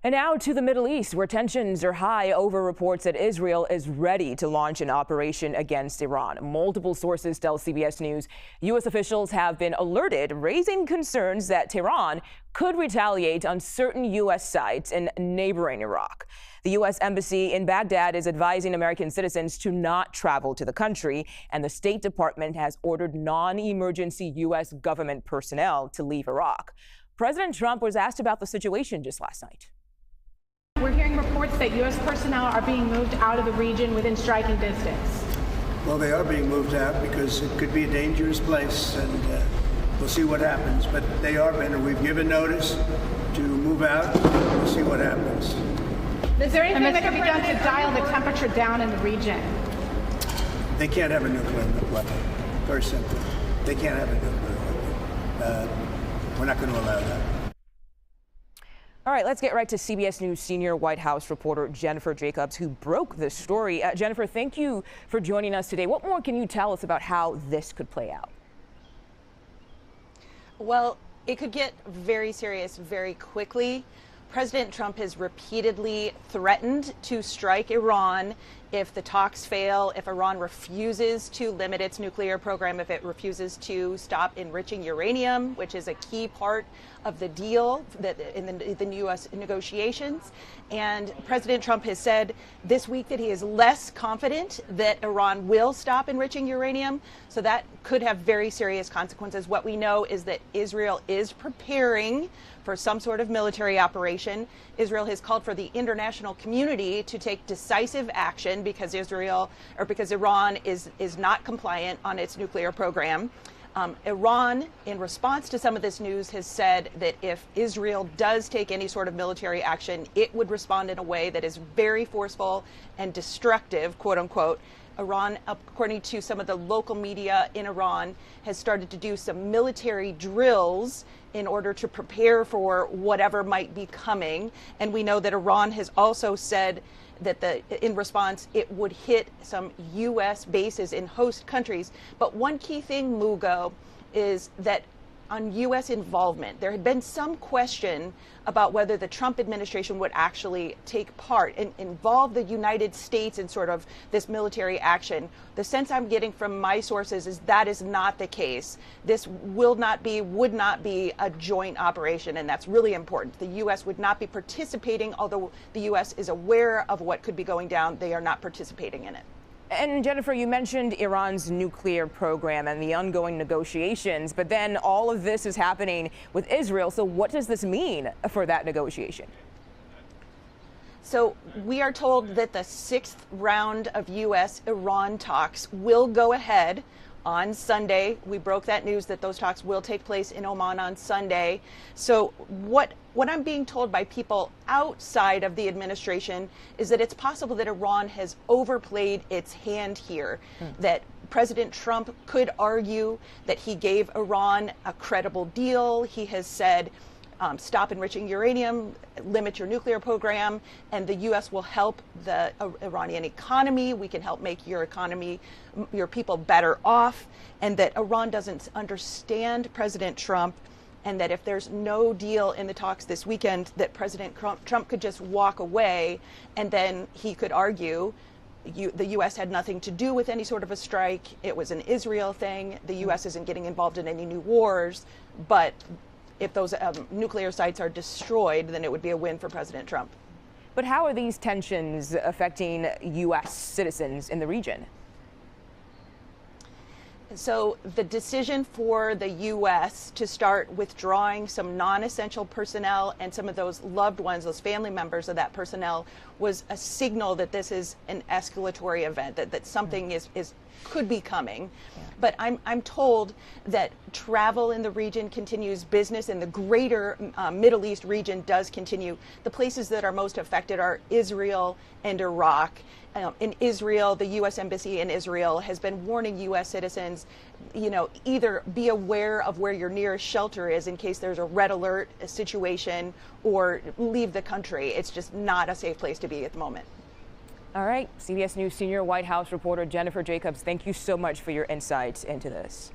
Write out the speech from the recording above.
And now to the Middle East, where tensions are high over reports that Israel is ready to launch an operation against Iran. Multiple sources tell CBS News U.S. officials have been alerted, raising concerns that Tehran could retaliate on certain U.S. sites in neighboring Iraq. The U.S. Embassy in Baghdad is advising American citizens to not travel to the country, and the State Department has ordered non-emergency U.S. government personnel to leave Iraq. President Trump was asked about the situation just last night. We're hearing reports that U.S. personnel are being moved out of the region within striking distance. Well, they are being moved out because it could be a dangerous place, and we'll see what happens. But they are being, we've given notice to move out. We'll see what happens. Is there anything that can be done to dial the temperature down in the region? They can't have a nuclear weapon. Very simple. They can't have a nuclear weapon. We're not going to allow that. All right, let's get right to CBS News senior White House reporter Jennifer Jacobs, who broke this story. Jennifer, thank you for joining us today. What more can you tell us about how this could play out? Well, it could get very serious very quickly. President Trump has repeatedly threatened to strike Iran if the talks fail, if Iran refuses to limit its nuclear program, if it refuses to stop enriching uranium, which is a key part of the deal that in the U.S. negotiations. And President Trump has said this week that he is less confident that Iran will stop enriching uranium. So that could have very serious consequences. What we know is that Israel is preparing for some sort of military operation. Israel has called for the international community to take decisive action because Iran is not compliant on its nuclear program. Iran, in response to some of this news, has said that if Israel does take any sort of military action, it would respond in a way that is very forceful and destructive, quote unquote. Iran, according to some of the local media in Iran, has started to do some military drills in order to prepare for whatever might be coming. And we know that Iran has also said that in response, it would hit some U.S. bases in host countries. But one key thing, Mugo, is that on U.S. involvement, there had been some question about whether the Trump administration would actually take part and involve the United States in sort of this military action. The sense I'm getting from my sources is that is not the case. This would not be a joint operation, and that's really important. The U.S. would not be participating, although the U.S. is aware of what could be going down. They are not participating in it. And Jennifer, you mentioned Iran's nuclear program and the ongoing negotiations, but then all of this is happening with Israel. So what does this mean for that negotiation? So we are told that the 6th round of U.S.-Iran talks will go ahead on Sunday. We broke that news that those talks will take place in Oman on Sunday. So what I'm being told by people outside of the administration is that it's possible that Iran has overplayed its hand here, that President Trump could argue that he gave Iran a credible deal. He has said, stop enriching uranium, limit your nuclear program, and the U.S. will help the Iranian economy. We can help make your economy, your people better off, and that Iran doesn't understand President Trump, and that if there's no deal in the talks this weekend, that President Trump could just walk away, and then he could argue the U.S. had nothing to do with any sort of a strike. It was an Israel thing. The U.S. isn't getting involved in any new wars, but if those nuclear sites are destroyed, then it would be a win for President Trump. But how are these tensions affecting U.S. citizens in the region? So the decision for the U.S. to start withdrawing some non-essential personnel and some of those loved ones, those family members of that personnel, was a signal that this is an escalatory event, that something could be coming. Yeah. But I'm told that travel in the region continues, business in the greater Middle East region does continue. The places that are most affected are Israel and Iraq. In Israel, the U.S. Embassy in Israel has been warning U.S. citizens, either be aware of where your nearest shelter is in case there's a red alert situation, or leave the country. It's just not a safe place to be at the moment. All right, CBS News senior White House reporter Jennifer Jacobs, thank you so much for your insights into this.